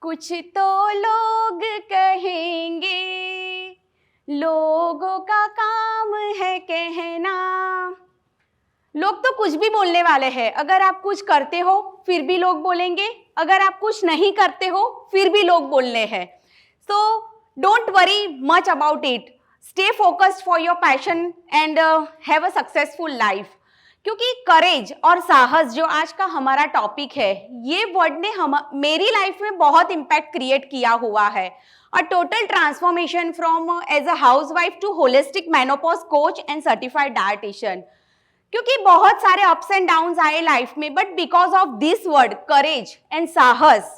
कुछ तो लोग कहेंगे, लोगों का काम है कहना। लोग तो कुछ भी बोलने वाले हैं। अगर आप कुछ करते हो फिर भी लोग बोलेंगे, अगर आप कुछ नहीं करते हो फिर भी लोग बोलने हैं। So don't worry much about it, stay focused for your passion and have a successful life. क्योंकि करेज और साहस जो आज का हमारा टॉपिक है, ये वर्ड ने मेरी लाइफ में बहुत इम्पैक्ट क्रिएट किया हुआ है। A total transformation from as a housewife to holistic menopause coach and certified dietitian. क्योंकि बहुत सारे अप्स एंड डाउन्स आए लाइफ में, but because of this word courage and साहस,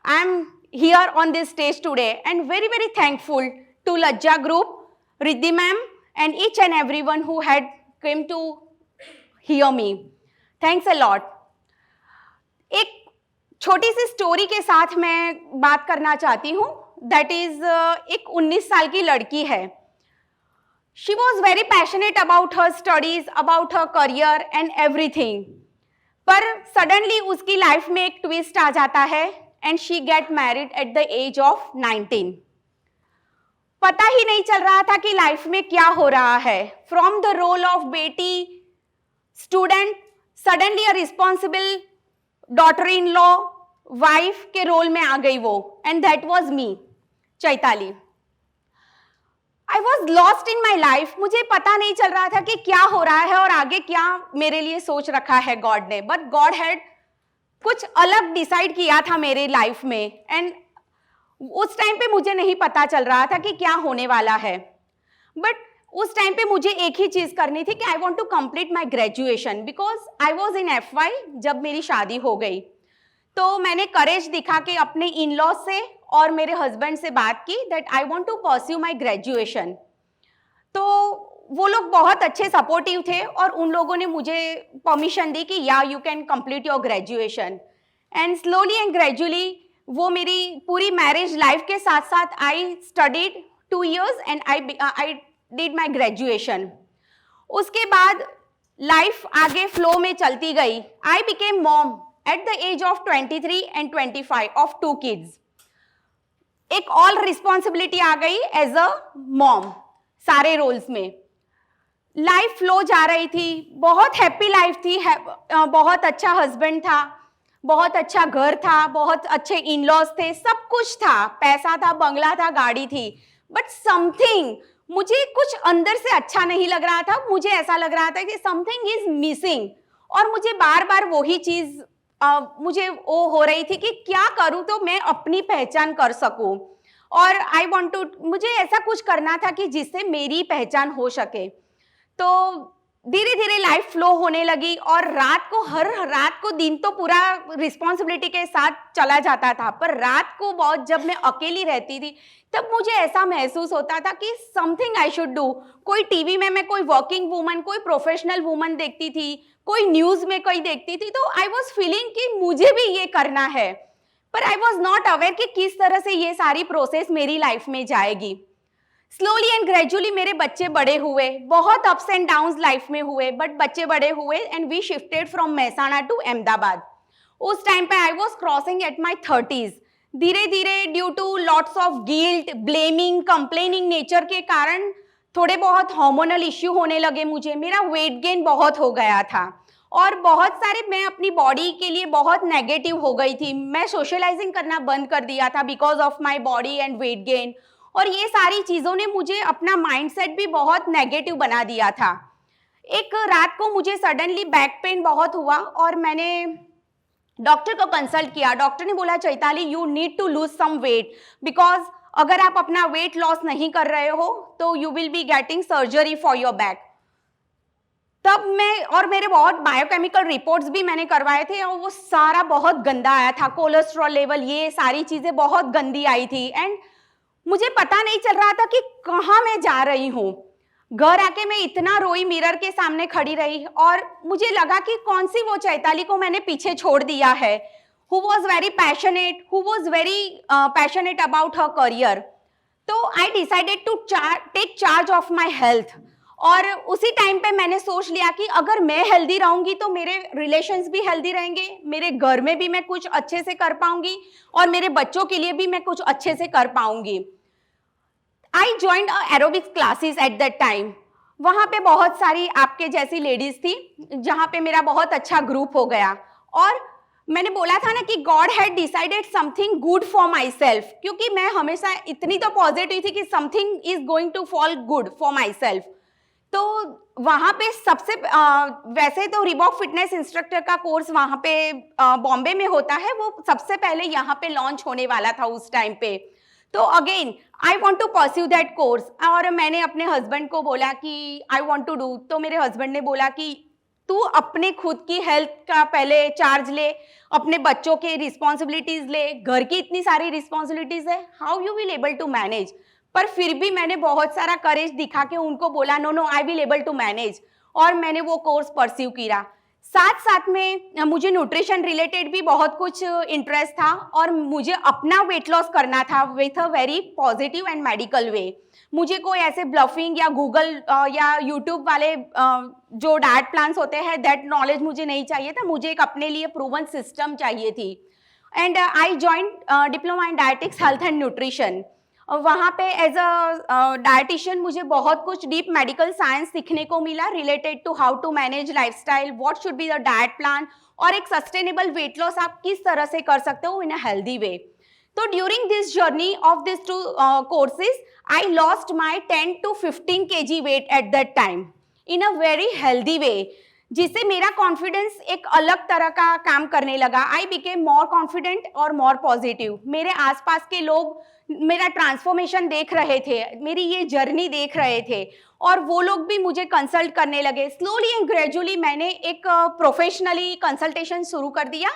I am here on this stage today and very thankful to Lajja Group, Riddhi ma'am and each and everyone who had came to hear me. Thanks a lot. एक छोटी सी story के साथ मैं बात करना चाहती हूँ। दैट इज एक 19 साल की लड़की है। She was very passionate about her studies, about her career and everything. पर सडनली उसकी लाइफ में एक ट्विस्ट आ जाता है and she get married at the age of 19. पता ही नहीं चल रहा था कि लाइफ में क्या हो रहा है। फ्रॉम द रोल ऑफ बेटी, student, suddenly a responsible daughter in law, wife के रोल में आ गई वो, and that was me, Chaitali. I was lost in my life. मुझे पता नहीं चल रहा था कि क्या हो रहा है और आगे क्या मेरे लिए सोच रखा है गॉड ने, बट गॉड हैड कुछ अलग डिसाइड किया था मेरे लाइफ में। एंड उस टाइम पे मुझे नहीं पता चल रहा था कि क्या होने वाला है, बट उस टाइम पे मुझे एक ही चीज करनी थी कि I want to complete my graduation, because I was in FY जब मेरी शादी हो गई। तो मैंने करेज दिखा के अपने इन लॉ से और मेरे हस्बैंड से बात की that I want to pursue my graduation. तो वो लोग बहुत अच्छे सपोर्टिव थे और उन लोगों ने मुझे परमिशन दी कि या you can complete your graduation. And slowly and gradually वो मेरी पूरी मैरिज लाइफ के साथ साथ I studied 2 years and I did my graduation. उसके बाद लाइफ आगे फ्लो में चलती गई। I became mom at the age of 23 and 25 of 2 kids. एक ऑल रिस्पॉन्सिबिलिटी आ गई एज अ मॉम, सारे रोल्स में। लाइफ फ्लो जा रही थी, बहुत हैप्पी लाइफ थी, बहुत अच्छा हस्बैंड था, बहुत अच्छा घर था, बहुत अच्छे इन लॉज थे, सब कुछ था, पैसा था, बंगला था, गाड़ी थी, बट समथिंग मुझे कुछ अंदर से अच्छा नहीं लग रहा था। मुझे ऐसा लग रहा था कि समथिंग इज मिसिंग, और मुझे बार बार वही चीज मुझे वो हो रही थी कि क्या करूं तो मैं अपनी पहचान कर सकूं, और आई वांट टू, मुझे ऐसा कुछ करना था कि जिससे मेरी पहचान हो सके। तो धीरे धीरे लाइफ फ्लो होने लगी, और हर रात को दिन तो पूरा रिस्पॉन्सिबिलिटी के साथ चला जाता था, पर रात को बहुत जब मैं अकेली रहती थी तब मुझे ऐसा महसूस होता था कि समथिंग आई शुड डू। कोई टीवी में मैं कोई वर्किंग वूमन, कोई प्रोफेशनल वूमन देखती थी, कोई न्यूज में कोई देखती थी, तो आई वॉज फीलिंग कि मुझे भी ये करना है, पर आई वॉज नॉट अवेयर कि किस तरह से ये सारी प्रोसेस मेरी लाइफ में जाएगी। स्लोली एंड ग्रेजुअली मेरे बच्चे बड़े हुए, बहुत अप्स एंड डाउन्स लाइफ में हुए, बट बच्चे बड़े हुए and we shifted from Mehsana to Ahmedabad. उस टाइम पे I was crossing at my 30s। धीरे धीरे due to lots of guilt, blaming, complaining nature के कारण थोड़े बहुत हार्मोनल इश्यू होने लगे मुझे। मेरा वेट गेन बहुत हो गया था, और बहुत सारे, मैं अपनी बॉडी के लिए बहुत नेगेटिव हो गई थी। मैं सोशलाइजिंग करना बंद कर दिया था because of my body and weight gain, और ये सारी चीज़ों ने मुझे अपना माइंडसेट भी बहुत नेगेटिव बना दिया था। एक रात को मुझे सडनली बैक पेन बहुत हुआ और मैंने डॉक्टर को कंसल्ट किया। डॉक्टर ने बोला, Chaitali you need to lose some weight, because अगर आप अपना वेट लॉस नहीं कर रहे हो तो you will be getting surgery for your back. तब मैं, और मेरे बहुत बायोकेमिकल रिपोर्ट्स भी मैंने करवाए थे, और वो सारा बहुत गंदा आया था, कोलेस्ट्रॉल लेवल, ये सारी चीजें बहुत गंदी आई थी। एंड मुझे पता नहीं चल रहा था कि कहाँ मैं जा रही हूँ। घर आके मैं इतना रोई, मिरर के सामने खड़ी रही, और मुझे लगा कि कौन सी वो चैताली को मैंने पीछे छोड़ दिया है, who was very passionate, who was very passionate about her career. तो I decided to take charge of my health, और उसी टाइम पे मैंने सोच लिया कि अगर मैं हेल्दी रहूंगी तो मेरे रिलेशंस भी हेल्दी रहेंगे, मेरे घर में भी मैं कुछ अच्छे से कर पाऊंगी और मेरे बच्चों के लिए भी मैं कुछ अच्छे से कर पाऊंगी। आई joined aerobics classes eight that time. वहां पे बहुत सारी आपके जैसी लेडीज थी, जहां पे मेरा बहुत अच्छा ग्रुप हो गया। और मैंने बोला था ना कि God had decided something good for myself, क्योंकि मैं हमेशा इतनी तो पॉजिटिव थी कि something is going to fall good for myself. तो वहां पे सबसे वैसे तो रिबॉक फिटनेस इंस्ट्रक्टर का कोर्स वहां पे बॉम्बे में होता है, वो सबसे पहले यहाँ पे लॉन्च होने वाला था उस टाइम पे। तो again I want to pursue that course, और मैंने अपने हस्बैंड को बोला कि आई वॉन्ट टू डू। तो मेरे हस्बैंड ने बोला कि तू अपने खुद की हेल्थ का पहले चार्ज ले, अपने बच्चों के रिस्पॉन्सिबिलिटीज ले, घर की इतनी सारी रिस्पॉन्सिबिलिटीज है, how you will able to manage. पर फिर भी मैंने बहुत सारा करेज दिखा के उनको बोला no no I will able to manage, और मैंने वो कोर्स परस्यू किया। साथ साथ में मुझे न्यूट्रिशन रिलेटेड भी बहुत कुछ इंटरेस्ट था, और मुझे अपना वेट लॉस करना था with a very positive and medical way. मुझे कोई ऐसे ब्लफिंग या गूगल या यूट्यूब वाले जो डाइट प्लान्स होते हैं दैट नॉलेज मुझे नहीं चाहिए था, मुझे एक अपने लिए प्रूवन सिस्टम चाहिए थी। And I joined diploma in dietetics health and nutrition. वहाँ पे एज अ डायटिशियन मुझे बहुत कुछ डीप मेडिकल साइंस सीखने को मिला related to how to manage lifestyle, what should be the diet plan, और एक सस्टेनेबल वेट लॉस आप किस तरह से कर सकते हो इन अ हेल्दी वे। तो during this journey of this two courses I lost my 10 to 15 kg weight at that time in a very healthy way, जिससे मेरा कॉन्फिडेंस एक अलग तरह का काम करने लगा। आई बिकेम मोर कॉन्फिडेंट और मोर पॉजिटिव। मेरे आसपास के लोग मेरा ट्रांसफॉर्मेशन देख रहे थे, मेरी ये जर्नी देख रहे थे, और वो लोग भी मुझे कंसल्ट करने लगे। स्लोली एंड ग्रेजुअली मैंने एक प्रोफेशनली कंसल्टेशन शुरू कर दिया।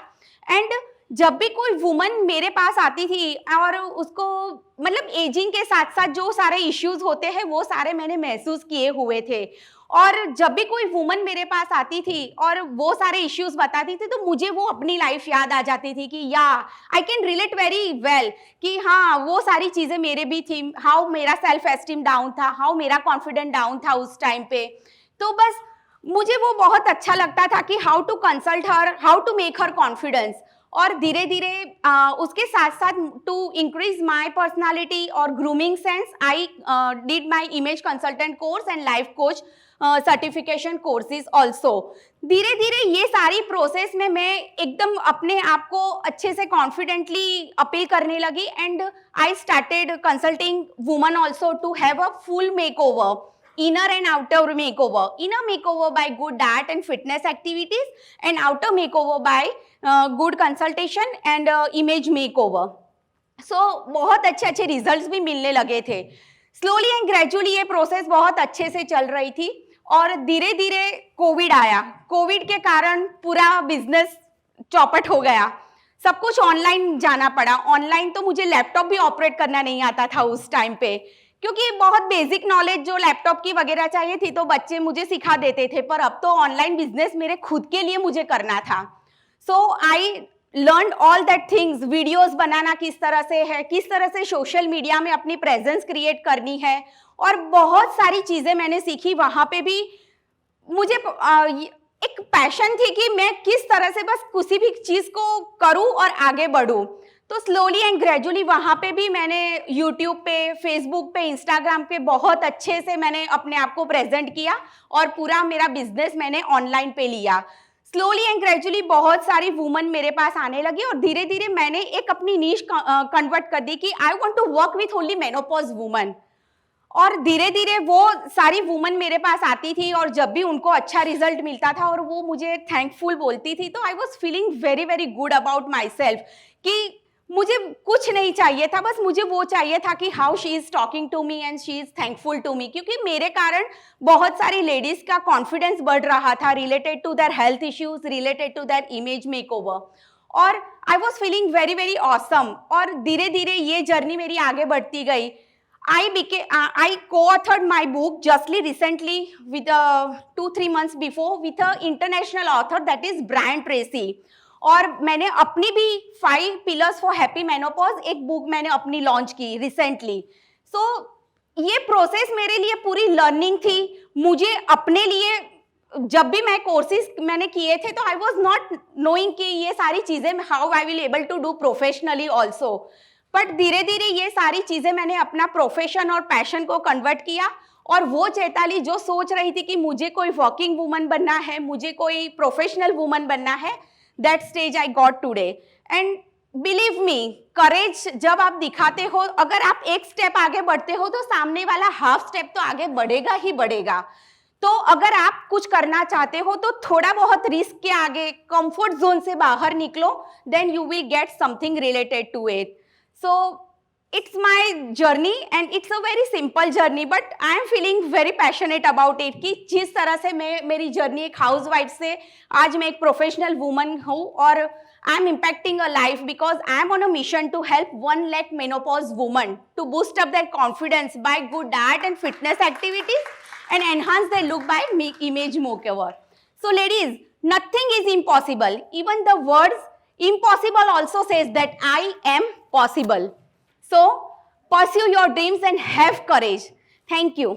एंड जब भी कोई वुमन मेरे पास आती थी और उसको मतलब एजिंग के साथ साथ जो सारे इश्यूज होते हैं वो सारे मैंने महसूस किए हुए थे, और जब भी कोई वुमन मेरे पास आती थी और वो सारे इश्यूज बताती थी तो मुझे वो अपनी लाइफ याद आ जाती थी कि या I can relate very well कि हाँ वो सारी चीजें मेरे भी थी, हाउ मेरा सेल्फ एस्टीम डाउन था, हाउ मेरा कॉन्फिडेंस डाउन था उस टाइम पे। तो बस मुझे वो बहुत अच्छा लगता था कि how to consult her, how to make her confidence. और धीरे धीरे उसके साथ साथ टू इंक्रीज माई पर्सनालिटी और grooming sense I did my image consultant course and life coach certification courses also. धीरे धीरे ये सारी प्रोसेस में मैं एकदम अपने आप को अच्छे से कॉन्फिडेंटली अपील करने लगी। And I started consulting women also to have a full makeover, inner and outer makeover. Inner makeover by good diet and fitness activities, and outer makeover by good consultation and image makeover. So बहुत अच्छे अच्छे results भी मिलने लगे थे। Slowly and gradually ये process बहुत अच्छे से चल रही थी, और धीरे धीरे कोविड आया। कोविड के कारण पूरा बिजनेस चौपट हो गया, सब कुछ ऑनलाइन जाना पड़ा। ऑनलाइन तो मुझे लैपटॉप भी ऑपरेट करना नहीं आता था उस टाइम पे, क्योंकि बहुत बेसिक नॉलेज जो लैपटॉप की वगैरह चाहिए थी तो बच्चे मुझे सिखा देते थे, पर अब तो ऑनलाइन बिजनेस मेरे खुद के लिए मुझे करना था। So I learn all that things, videos बनाना किस तरह से है, किस तरह से सोशल मीडिया में अपनी प्रेजेंस क्रिएट करनी है, और बहुत सारी चीजें मैंने सीखी। वहां पे भी मुझे एक पैशन थी कि मैं किस तरह से बस किसी भी चीज को करूं और आगे बढ़ूं। तो स्लोली एंड ग्रेजुअली वहाँ पे भी मैंने यूट्यूब पे, फेसबुक पे, इंस्टाग्राम पे बहुत अच्छे से मैंने अपने आप को प्रेजेंट किया, और पूरा मेरा बिजनेस मैंने ऑनलाइन पे लिया। स्लोली एंड ग्रेजुअली बहुत सारी वुमन मेरे पास आने लगी, और धीरे धीरे मैंने एक अपनी नीश कन्वर्ट कर दी कि I want to work with only menopause women. और धीरे धीरे वो सारी वुमन मेरे पास आती थी, और जब भी उनको अच्छा रिजल्ट मिलता था और वो मुझे थैंकफुल बोलती थी, तो आई was feeling very very good about my self कि मुझे कुछ नहीं चाहिए था, बस मुझे वो चाहिए था कि how she is talking to me and she is thankful to me, क्योंकि मेरे कारण बहुत सारी लेडीज का कॉन्फिडेंस बढ़ रहा था related to their health issues, related to their image makeover, और I was feeling very very awesome. और धीरे धीरे ये जर्नी मेरी आगे बढ़ती गई। I co-authored my book justly recently with 2-3 months before with an international author that is Brian Tracy, और मैंने अपनी भी 5 pillars for happy menopause एक बुक मैंने अपनी लॉन्च की रिसेंटली। सो ये प्रोसेस मेरे लिए पूरी लर्निंग थी. मुझे अपने लिए जब भी मैं कोर्सेज मैंने किए थे तो आई वॉज नॉट नोइंग कि ये सारी चीजें how I will able to do professionally also. But धीरे धीरे ये सारी चीजें मैंने अपना प्रोफेशन और पैशन को कन्वर्ट किया. और वो चैताली जो सोच रही थी कि मुझे कोई वर्किंग वुमन बनना है, मुझे कोई प्रोफेशनल वुमन बनना है, that stage I got today. And believe me, courage जब आप दिखाते हो, अगर आप एक स्टेप आगे बढ़ते हो तो सामने वाला हाफ स्टेप तो आगे बढ़ेगा ही बढ़ेगा. तो अगर आप कुछ करना चाहते हो तो थोड़ा बहुत रिस्क के आगे, कंफर्ट जोन से बाहर निकलो, then you will get something related to it. So it's my journey and it's a very simple journey, but I am feeling very passionate about it कि जिस तरह से मेरी जर्नी एक हाउस वाइफ से आज मैं एक प्रोफेशनल वुमन हूँ और I am impacting a life because I am on a mission to help 1 lakh menopause women to boost up their confidence by good diet and fitness activities and enhance their look by image makeover. So ladies, nothing is impossible. Even the words impossible also says that I am possible. So pursue your dreams and have courage. Thank you.